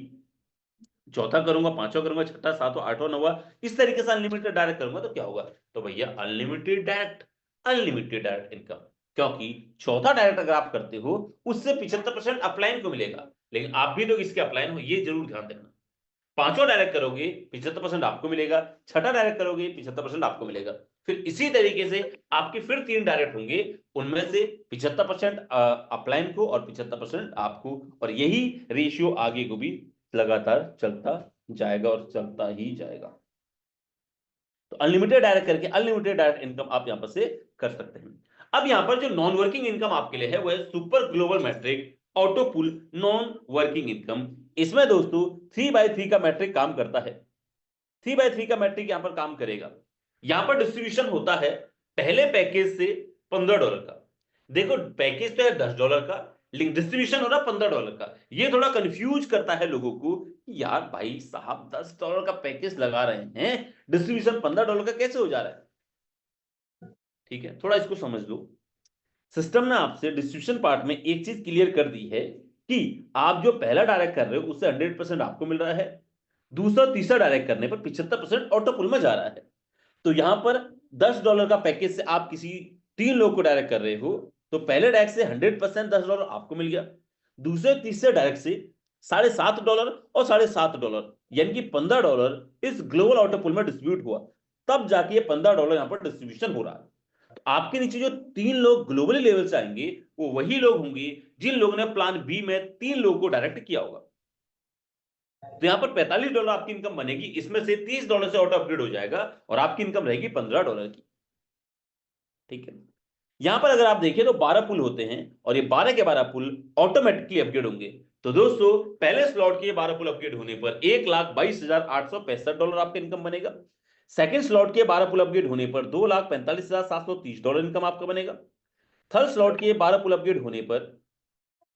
चौथा करूंगा, पांचवा करूंगा, छठा, सातवां, आठवां, नौवां, इस तरीके से अनलिमिटेड डायरेक्ट करूंगा तो क्या होगा? तो भैया अनलिमिटेड डायरेक्ट इनकम। क्योंकि चौथा डायरेक्ट अगर आप करते हो उससे 75% अपलाइन को मिलेगा, लेकिन आप भी लोग इसके अपलाइन हो, ये जरूर ध्यान देना। पांचवा डायरेक्ट करोगे 75% आपको मिलेगा, छठा डायरेक्ट करोगे 75% आपको मिलेगा। फिर इसी तरीके से आपके फिर 3 डायरेक्ट होंगे, उनमें से 75% अपलाइन को और 75% आपको, और यही रेशियो आगे को भी लगातार चलता जाएगा और चलता ही जाएगा। तो अनलिमिटेड डायरेक्ट करके अनलिमिटेड डायरेक्ट इनकम आप यहां पर से कर सकते हैं। अब यहां पर जो नॉन वर्किंग इनकम आपके लिए है वो है super global matrix auto pool non working income. इसमें दोस्तों 3x3 का मैट्रिक काम करता है। 3x3 का मैट्रिक यहां पर काम करेगा। यहां पर डिस्ट्रीब्यूशन होता है पहले पैकेज से $15 का। देखो पैकेज तो है $10 का, लेकिन डिस्ट्रीब्यूशन हो रहा $15 का। ये थोड़ा कंफ्यूज करता है लोगों को, यार भाई साहब $10 का पैकेज लगा रहे हैं, डिस्ट्रीब्यूशन $15 का कैसे हो जा रहा है? ठीक है, थोड़ा इसको समझ लो। सिस्टम ने आपसे डिस्ट्रीब्यूशन पार्ट में एक चीज क्लियर कर दी है कि आप जो पहला डायरेक्ट कर रहे हो उससे 100% आपको मिल रहा है, दूसरा तीसरा डायरेक्ट करने पर 75% ऑटोपुल में जा रहा है। तो यहां पर $10 का पैकेज से आप किसी 3 लोग को डायरेक्ट कर रहे हो तो पहले डायरेक्ट से 100% $10 आपको मिल गया, दूसरे तीसरे डायरेक्ट से $7.5 और $7.5 यानी कि $15 इस ग्लोबल ऑटोपुल में डिस्ट्रीब्यूट हुआ, तब जाके ये $15 यहां पर डिस्ट्रीब्यूशन हो रहा है। तो आपके नीचे जो 3 लोग ग्लोबली लेवल से आएंगे वो वही लोग होंगे जिन लोगों ने प्लान बी में 3 लोगों को डायरेक्ट किया होगा। तो यहां पर $45 आपकी इनकम बनेगी, इसमें से $30 से ऑटो अपग्रेड हो जाएगा और आपकी इनकम रहेगी $15 की, ठीक है। यहां पर अगर आप देखें तो 12 पुल होते हैं और ये 12 के 12 पुल ऑटोमेटिकली अपग्रेड होंगे। तो दोस्तों पहले स्लॉट के 12 पुल अपग्रेड होने पर $1,22,865 आपका इनकम बनेगा। सेकंड स्लॉट के 12 पुल अपग्रेड होने पर $2,45,730 इनकम आपका बनेगा। थर्ड स्लॉट के 12 पुल अपग्रेड होने पर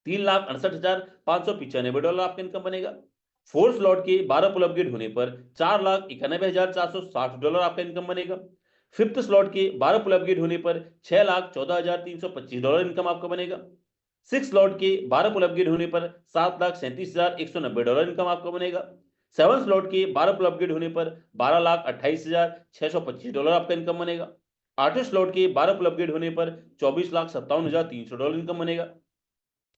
$3,68,595 आपका इनकम बनेगा। फोर्थ स्लॉट के 12 पुल अपग्रेड होने पर $4,91,460 आपका इनकम बनेगा। फिफ्थ स्लॉट के 12 पुल अपग्रेड होने पर $6,14,325 इनकम आपका बनेगा। सिक्स स्लॉट के 12 पुल अपग्रेड होने पर $7,37,190 इनकम आपका बनेगा। सेवन स्लॉट के 12 पुल अपग्रेड होने पर $12,28,625 आपका इनकम बनेगा। आठवें स्लॉट के 12 पुल अपग्रेड होने पर $24,57,300 इनकम बनेगा।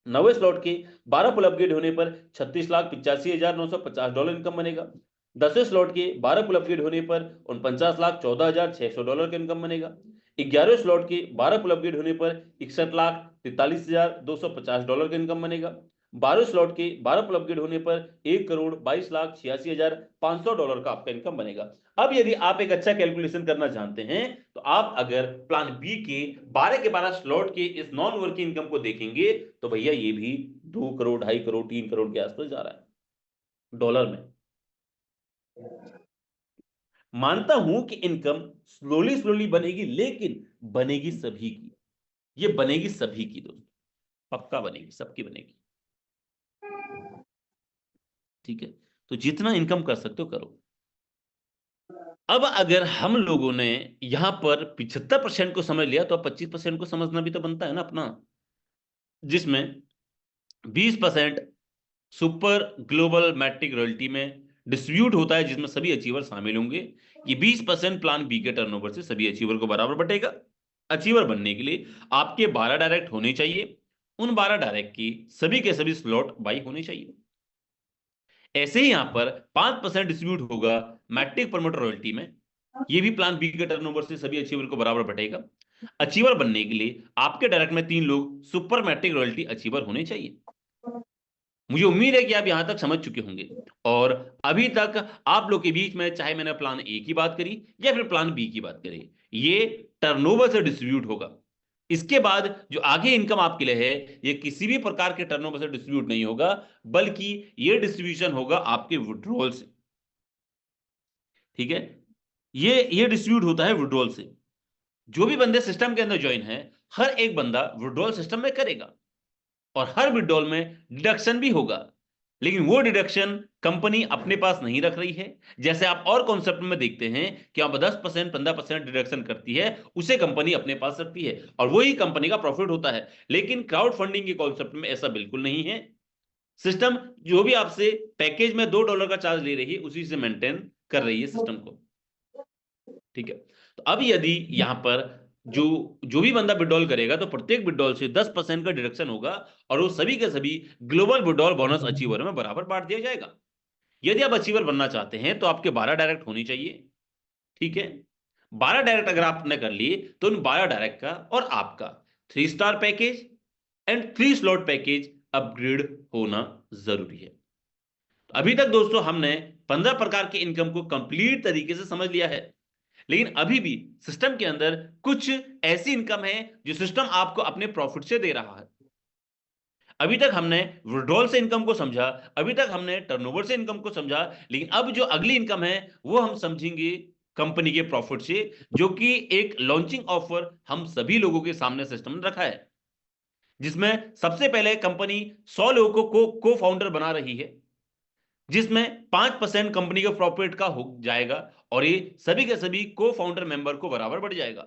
नवे स्लॉट के 12 पुल अपग्रेड होने पर $36,85,950 इनकम बनेगा। 10वें स्लॉट के 12 पुल अपग्रेड होने पर $49,14,600 का इनकम बनेगा। 11वें स्लॉट के 12 पुल अपग्रेड होने पर $61,43,250 का इनकम बनेगा। 12वें स्लॉट के 12 पुल अपग्रेड होने पर $1,22,86,500 का आपका इनकम बनेगा। अब यदि आप एक अच्छा कैलकुलेशन करना जानते हैं तो आप अगर प्लान बी के 12 के 12 स्लॉट के इस नॉन वर्किंग इनकम को देखेंगे तो भैया ये भी 2 करोड़, 2.5 करोड़, 3 करोड़ के आसपास जा रहा है डॉलर में। मानता हूं कि इनकम स्लोली स्लोली बनेगी, लेकिन बनेगी सभी की, ये बनेगी सभी की दोस्तों, पक्का बनेगी, सबकी बनेगी। ठीक है, तो जितना इनकम कर सकते हो करो। अब अगर हम लोगों ने यहां पर 75% को समझ लिया तो अब 25% को समझना भी तो बनता है ना अपना, जिसमें 20% सुपर ग्लोबल मैट्रिक रॉयल्टी में डिस्ट्रीब्यूट होता है, जिसमें सभी अचीवर शामिल होंगे। ये 20% प्लान बी के टर्नओवर से सभी अचीवर को बराबर बटेगा। अचीवर बनने के लिए आपके 12 डायरेक्ट होने चाहिए, उन 12 डायरेक्ट की सभी के सभी स्लॉट बाई होने चाहिए। ऐसे ही यहां पर 5% डिस्ट्रीब्यूट होगा मैट्रिक प्रमोटर रॉयल्टी में, ये भी प्लान बी के टर्नओवर से सभी अचीवर को बराबर बटेगा। अचीवर बनने के लिए आपके डायरेक्ट में 3 लोग सुपर मैट्रिक रॉयल्टी अचीवर होने चाहिए। मुझे उम्मीद है कि आप यहां तक समझ चुके होंगे, और अभी तक आप लोग के बीच में चाहे मैंने प्लान ए की बात करी या फिर प्लान बी की बात करी, ये टर्नओवर से डिस्ट्रीब्यूट होगा। इसके बाद जो आगे इनकम आपके लिए है ये किसी भी प्रकार के टर्नओवर से डिस्ट्रीब्यूट नहीं होगा, बल्कि ये डिस्ट्रीब्यूशन होगा आपके विड्रॉल से। ठीक है, ये डिस्ट्रीब्यूट होता है विड्रॉल से। जो भी बंदे सिस्टम के अंदर ज्वाइन है, हर एक बंदा विड्रॉल सिस्टम में करेगा, और हर विड्रॉल में डिडक्शन भी होगा, लेकिन वो डिडक्शन कंपनी अपने पास नहीं रख रही है। जैसे आप और कॉन्सेप्ट में देखते हैं कि आप 10% 15% डिडक्शन करती है, उसे कंपनी अपने पास रखती है और वही कंपनी का प्रॉफिट होता है। लेकिन क्राउड फंडिंग के कॉन्सेप्ट में ऐसा बिल्कुल नहीं है। सिस्टम जो भी आपसे पैकेज में $2 का चार्ज ले रही है उसी से मेंटेन कर रही है सिस्टम को। ठीक है, तो अब यदि यहां पर जो जो भी बंदा विड्रॉल करेगा तो प्रत्येक विड्रॉल से 10% का डिडक्शन होगा, और वो सभी के सभी ग्लोबल विड्रॉल बोनस अचीवर में बराबर बांट दिया जाएगा। यदि आप अचीवर बनना चाहते हैं तो आपके 12 डायरेक्ट होनी चाहिए। ठीक है, 12 डायरेक्ट अगर आपने कर लिए तो उन 12 डायरेक्ट का और आपका 3 star package and 3 slot package upgrade होना जरूरी है। तो अभी तक दोस्तों हमने 15 प्रकार के इनकम को कंप्लीट तरीके से समझ लिया है, लेकिन अभी भी सिस्टम के अंदर कुछ ऐसी इनकम है जो सिस्टम आपको अपने प्रॉफिट से दे रहा है। अभी तक हमने विड्रॉल से इनकम को समझा, अभी तक हमने टर्नओवर से इनकम को समझा, लेकिन अब जो अगली इनकम है वो हम समझेंगे कंपनी के प्रॉफिट से, जो कि एक लॉन्चिंग ऑफर हम सभी लोगों के सामने सिस्टम ने रखा है, जिसमें सबसे पहले कंपनी 100 लोगों को को फाउंडर बना रही है, जिसमें 5% कंपनी के प्रॉफिट का हो जाएगा, और ये सभी के सभी को फाउंडर मेंबर को बराबर बढ़ जाएगा।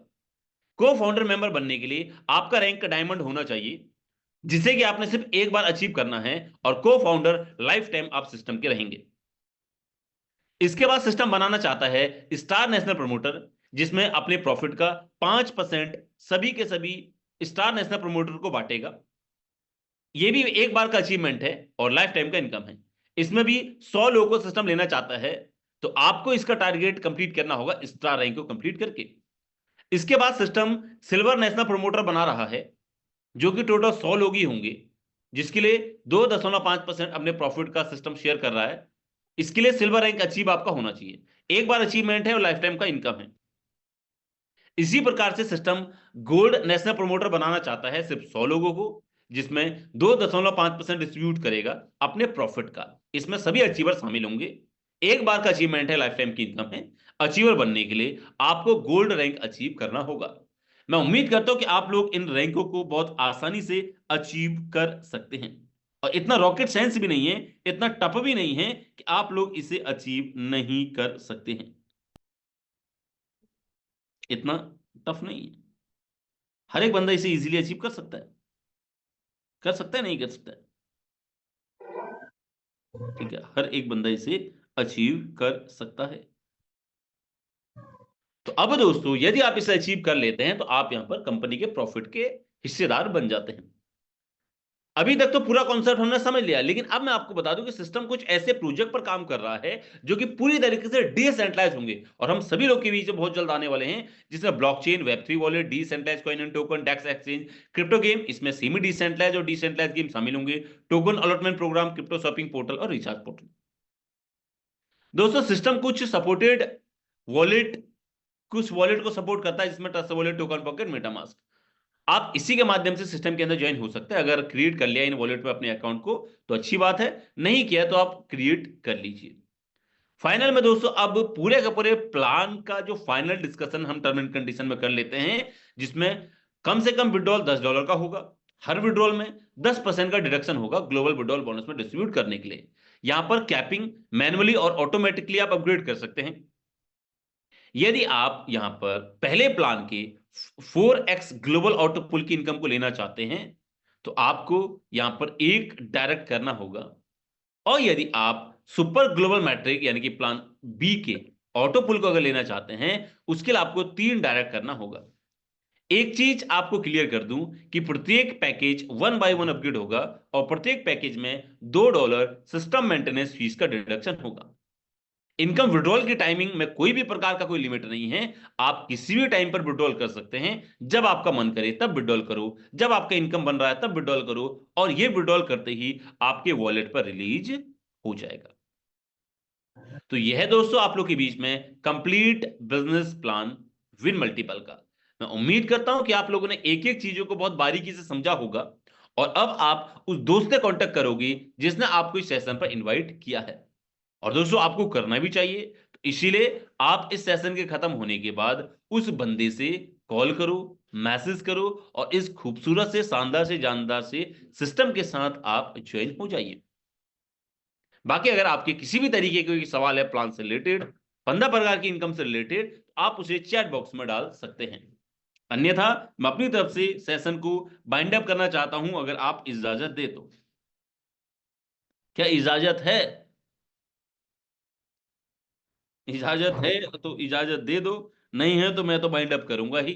को फाउंडर मेंबर बनने के लिए आपका रैंक डायमंड होना चाहिए, जिसे कि आपने सिर्फ एक बार अचीव करना है, और को फाउंडर लाइफ टाइम आप सिस्टम के रहेंगे। इसके बाद सिस्टम बनाना चाहता है स्टार नेशनल प्रमोटर, जिसमें अपने प्रॉफिट का 5% सभी के सभी स्टार नेशनल प्रमोटर को बांटेगा। यह भी एक बार का अचीवमेंट है और लाइफ टाइम का इनकम है। इसमें भी 100 लोगों को सिस्टम लेना चाहता है, तो आपको इसका टारगेट कंप्लीट करना होगा स्टार रैंक को कंप्लीट करके। इसके बाद सिस्टम सिल्वर नेशनल प्रमोटर बना रहा है, जो कि टोटल 100 लोग ही होंगे, जिसके लिए 2.5% अपने प्रॉफिट का सिस्टम शेयर कर रहा है। इसके लिए सिल्वर रैंक अचीव आपका होना चाहिए, एक बार अचीवमेंट है और लाइफ टाइम का इनकम है। इसी प्रकार से सिस्टम गोल्ड नेशनल प्रमोटर बनाना चाहता है सिर्फ 100 लोगों को, जिसमें 2.5% डिस्ट्रीब्यूट करेगा अपने प्रॉफिट का। इसमें सभी अचीवर शामिल होंगे, एक बार का अचीवमेंट है, लाइफ टाइम की इनकम है। अचीवर बनने के लिए आपको गोल्ड रैंक अचीव करना होगा। मैं उम्मीद करता हूं कि आप लोग इन रैंकों को बहुत आसानी से अचीव कर सकते हैं, और इतना रॉकेट साइंस भी नहीं है, इतना टफ भी नहीं है कि आप लोग इसे अचीव नहीं कर सकते हैं। इतना टफ नहीं है, हर एक बंदा इसे इजीली अचीव कर सकता है। कर सकता है, नहीं कर सकता है? ठीक है, हर एक बंदा इसे अचीव कर सकता है। तो अब दोस्तों, यदि आप इसे अचीव कर लेते हैं तो आप यहां पर कंपनी के प्रॉफिट के हिस्सेदार बन जाते हैं। अभी तक तो पूरा कॉन्सेप्ट हमने समझ लिया, लेकिन अब मैं आपको बता दूं कि सिस्टम कुछ ऐसे प्रोजेक्ट पर काम कर रहा है जो कि पूरी तरीके से डिसेंट्रलाइज होंगे, और हम सभी लोग के बीच में बहुत जल्द आने वाले हैं, जिसमें ब्लॉकचेन, वेब3 wallet, decentralise coin and token, DEX exchange, crypto game, इसमें सेमी डिसेंट्रलाइज और डिसेंट्रलाइज गेम शामिल होंगे, token allotment programme, crypto shopping portal और रिचार्ज पोर्टल। दोस्तों, सिस्टम कुछ वॉलेट को सपोर्ट करता है, जिसमें Trust Wallet, Token Pocket, MetaMask. आप इसी के माध्यम से सिस्टम के अंदर ज्वाइन हो सकते हैं। अगर क्रिएट कर लिया इन वॉलेट में अपने अकाउंट को तो अच्छी बात है, नहीं किया तो आप क्रिएट कर लीजिए। फाइनल में दोस्तों, अब पूरे का पूरे प्लान का जो फाइनल डिस्कशन हम टर्म एंड कंडीशन में कर लेते हैं, जिसमें कम से कम विड्रॉल $10 का होगा। हर विड्रॉल में 10% का डिडक्शन होगा ग्लोबल विड्रॉल बोनस में डिस्ट्रीब्यूट करने के लिए। यहां पर कैपिंग मैनुअली और ऑटोमेटिकली आप अपग्रेड कर सकते हैं। यदि आप यहां पर पहले प्लान के 4x ग्लोबल ऑटो पुल की इनकम को लेना चाहते हैं तो आपको यहां पर एक डायरेक्ट करना होगा, और यदि आप सुपर ग्लोबल मैट्रिक यानी कि प्लान बी के ऑटो पुल को अगर लेना चाहते हैं, उसके लिए आपको 3 डायरेक्ट करना होगा। एक चीज आपको क्लियर कर दूं कि प्रत्येक पैकेज 1 बाय 1 अपग्रेड होगा, और प्रत्येक पैकेज में $2 सिस्टम मेंटेनेंस फीस का डिडक्शन होगा। इनकम विड्रॉल की टाइमिंग में कोई भी प्रकार का कोई लिमिट नहीं है। आप किसी भी टाइम पर विड्रॉल कर सकते हैं, जब आपका मन करे तब विड्रॉल करो, जब आपका इनकम बन रहा है तब विड्रॉल करो, और ये विड्रॉल करते ही आपके वॉलेट पर रिलीज हो जाएगा। तो यह है दोस्तों आप लोग के बीच में complete business plan win multiple का। मैं उम्मीद करता हूं कि आप लोगों ने एक एक चीजों को बहुत बारीकी से समझा होगा, और अब आप उस दोस्त से कांटेक्ट करोगे जिसने आपको इस सेशन पर इनवाइट किया है। और दोस्तों, आपको करना भी चाहिए, तो इसीलिए आप इस सेशन के खत्म होने के बाद उस बंदे से कॉल करो, मैसेज करो, और इस खूबसूरत से, शानदार से, जानदार से सिस्टम के साथ आप ज्वाइन हो जाइए। बाकी अगर आपके किसी भी तरीके के कोई सवाल है प्लान से रिलेटेड, 15 प्रकार की इनकम से रिलेटेड, तो आप उसे चैट बॉक्स में डाल सकते हैं। अन्यथा मैं अपनी तरफ से सेशन को बाइंड अप करना चाहता हूं, अगर आप इजाजत दे तो। क्या इजाजत है? इजाजत है तो इजाजत दे दो, नहीं है तो मैं तो बाइंड अप करूंगा ही।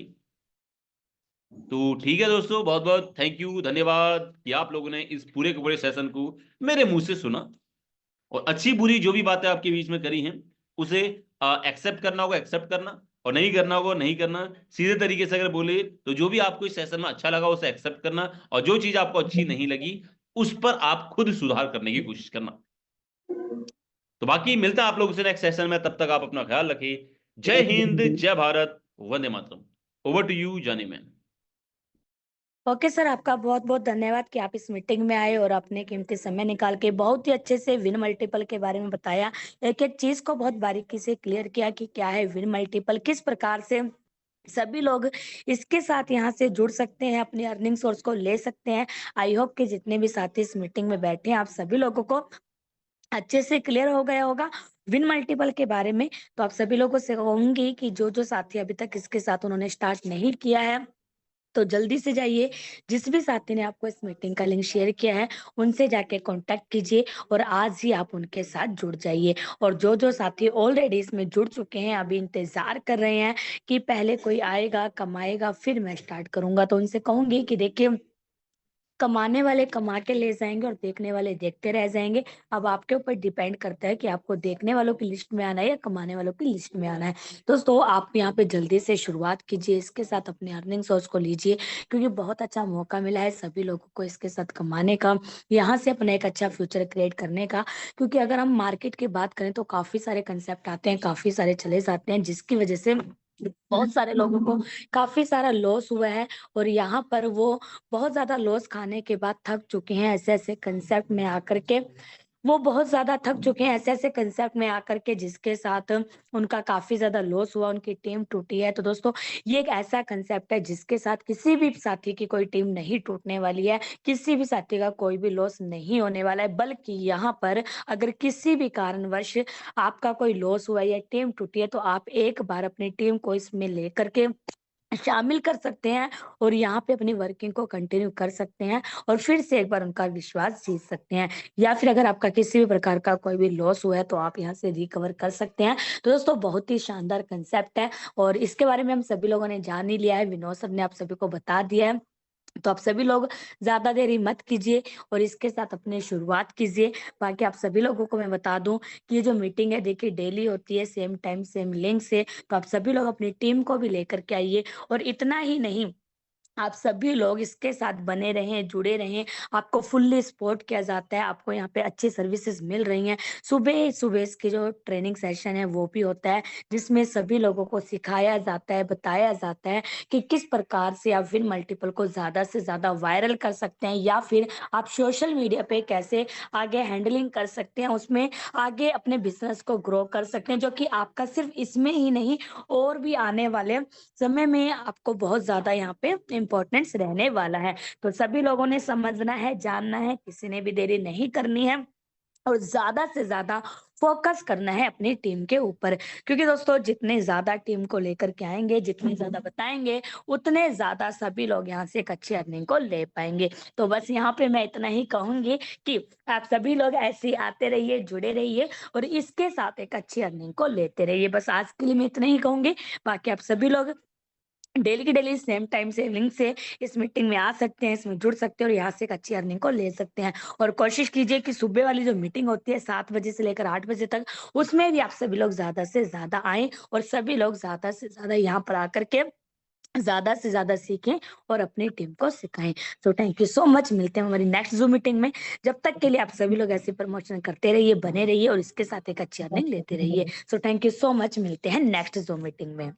तो ठीक है दोस्तों, बहुत बहुत थैंक यू, धन्यवाद कि आप लोगों ने इस पूरे के पूरे सेशन को मेरे मुंह से सुना, और अच्छी बुरी जो भी बातें आपके बीच में करी हैं उसे एक्सेप्ट करना होगा एक्सेप्ट करना, और नहीं करना होगा नहीं करना। सीधे तरीके से अगर बोले तो जो भी आपको इस सेशन में अच्छा लगा उसे एक्सेप्ट करना, और जो चीज आपको अच्छी नहीं लगी उस पर आप खुद सुधार करने की कोशिश करना। तो बाकी मिलता है आप लोगों से नेक्स्ट सेशन में, तब तक आप अपना ख्याल रखिए। जय हिंद, जय Bharat, Vande Mataram. Over to you जानी मैन। ओके सर, आपका बहुत बहुत धन्यवाद कि आप इस मीटिंग में आए और अपने कीमती समय निकाल के बहुत ही अच्छे से विन मल्टीपल के बारे में बताया। एक एक चीज को बहुत बारीकी से क्लियर किया कि क्या है विन मल्टीपल, किस प्रकार से सभी लोग इसके साथ यहाँ से जुड़ सकते हैं, अपने अर्निंग सोर्स को ले सकते हैं। आई होप कि जितने भी साथी इस मीटिंग में बैठे हैं, आप सभी लोगों को अच्छे से क्लियर हो गया होगा विन मल्टीपल के बारे में। तो आप सभी लोगों से कहूंगी कि जो जो साथी अभी तक इसके साथ उन्होंने स्टार्ट नहीं किया है, तो जल्दी से जाइए। जिस भी साथी ने आपको इस मीटिंग का लिंक शेयर किया है, उनसे जाके कांटेक्ट कीजिए और आज ही आप उनके साथ जुड़ जाइए। और जो जो साथी ऑलरेडी इसमें जुड़ चुके हैं, अभी इंतजार कर रहे हैं कि पहले कोई आएगा, कमाएगा, फिर मैं स्टार्ट करूंगा, तो उनसे कहूंगी कि देखिए, कमाने वाले कमा के ले जाएंगे और देखने वाले देखते रह जाएंगे। अब आपके ऊपर डिपेंड करता है कि आपको देखने वालों की लिस्ट में आना है या कमाने वालों की लिस्ट में आना है। दोस्तों, आप यहाँ पे जल्दी से शुरुआत कीजिए, इसके साथ अपने अर्निंग सोर्स को लीजिए, क्योंकि बहुत अच्छा मौका मिला है सभी लोगों को इसके साथ कमाने का, यहाँ से अपना एक अच्छा फ्यूचर क्रिएट करने का। क्योंकि अगर हम मार्केट की बात करें तो काफी सारे कंसेप्ट आते हैं, काफी सारे चले जाते हैं, जिसकी वजह से बहुत सारे लोगों को काफी सारा लॉस हुआ है। और यहाँ पर वो बहुत ज्यादा लॉस खाने के बाद थक चुके हैं ऐसे ऐसे कंसेप्ट में आकर के। वो बहुत ज़्यादा थक चुके हैं ऐसे-ऐसे कांसेप्ट में आकर के जिसके साथ उनका काफ़ी ज़्यादा लॉस हुआ, उनकी टीम टूटी है। तो दोस्तों ये एक ऐसा कांसेप्ट है जिसके साथ किसी भी साथी की कोई टीम नहीं टूटने वाली है, किसी भी साथी का कोई भी लॉस नहीं होने वाला है, बल्कि यहाँ पर अगर किसी भी कारणवश आपका कोई लॉस हुआ है या टीम टूटी है, तो आप एक बार अपनी टीम को इसमें लेकर के शामिल कर सकते हैं और यहाँ पे अपनी वर्किंग को कंटिन्यू कर सकते हैं और फिर से एक बार उनका विश्वास जीत सकते हैं। या फिर अगर आपका किसी भी प्रकार का कोई भी लॉस हुआ है तो आप यहाँ से रिकवर कर सकते हैं। तो दोस्तों बहुत ही शानदार कांसेप्ट है और इसके बारे में हम सभी लोगों ने जान ही लिया है, विनोद सर ने आप सभी को बता दिया है। तो आप सभी लोग ज़्यादा देरी मत कीजिए और इसके साथ अपनी शुरुआत कीजिए। बाकी आप सभी लोगों को मैं बता दूँ कि ये जो मीटिंग है देखिए डेली होती है सेम टाइम सेम लिंक से, तो आप सभी लोग अपनी टीम को भी लेकर के आइए और इतना ही नहीं आप सभी लोग इसके साथ बने रहें, जुड़े रहें, आपको फुल्ली सपोर्ट किया जाता है, आपको यहाँ पे अच्छी सर्विसेज़ मिल रही हैं। सुबह-सुबह इसकी जो ट्रेनिंग सेशन है वो भी होता है, जिसमें सभी लोगों को सिखाया जाता है, बताया जाता है कि किस प्रकार से आप विन मल्टीपल को ज़्यादा से ज़्यादा वायरल कर सकते हैं या फिर आप सोशल मीडिया पे कैसे आगे हैंडलिंग कर सकते हैं, उसमें आगे अपने बिज़नेस को ग्रो कर सकते हैं, जो कि आपका सिर्फ़ इसमें ही नहीं और भी आने वाले समय में आपको बहुत ज़्यादा यहाँ पे इम्पोर्टेंस रहने वाला है। तो सभी लोगों ने समझना है, जानना है, किसी ने भी देरी नहीं करनी है और ज़्यादा से ज़्यादा फ़ोकस करना है अपनी टीम के ऊपर। क्योंकि दोस्तों जितने ज़्यादा टीम को लेकर के आएँगे, जितने ज़्यादा बताएँगे, उतने ज़्यादा सभी लोग यहाँ से एक अच्छी अर्निंग को ले पाएँगे। तो बस यहाँ पे मैं इतना ही कहूँगी कि आप सभी लोग ऐसे ही आते रहिए, जुड़े रहिए और इसके साथ एक अच्छी अर्निंग को लेते रहिए। बस आज के लिए मैं इतना ही कहूँगी। बाकी आप सभी लोग डेली की डेली सेम टाइम से लिंक से इस मीटिंग में आ सकते हैं, इसमें जुड़ सकते हैं और यहाँ से एक अच्छी अर्निंग को ले सकते हैं। और कोशिश कीजिए कि सुबह वाली जो मीटिंग होती है 7 बजे से लेकर 8 बजे तक, उसमें भी आप सभी लोग ज़्यादा से ज़्यादा आएँ और सभी लोग ज़्यादा से ज़्यादा यहाँ पर आकर के ज़्यादा से ज़्यादा सीखें और अपनी टीम को सिखाएँ। So thank you so much, मिलते हैं हमारी नेक्स्ट ज़ूम मीटिंग में। जब तक के लिए आप सभी लोग ऐसे प्रमोशन करते रहिए, बने रहिए और इसके साथ एक अच्छी अर्निंग लेते रहिए। So thank you so much, मिलते हैं नेक्स्ट ज़ूम मीटिंग में।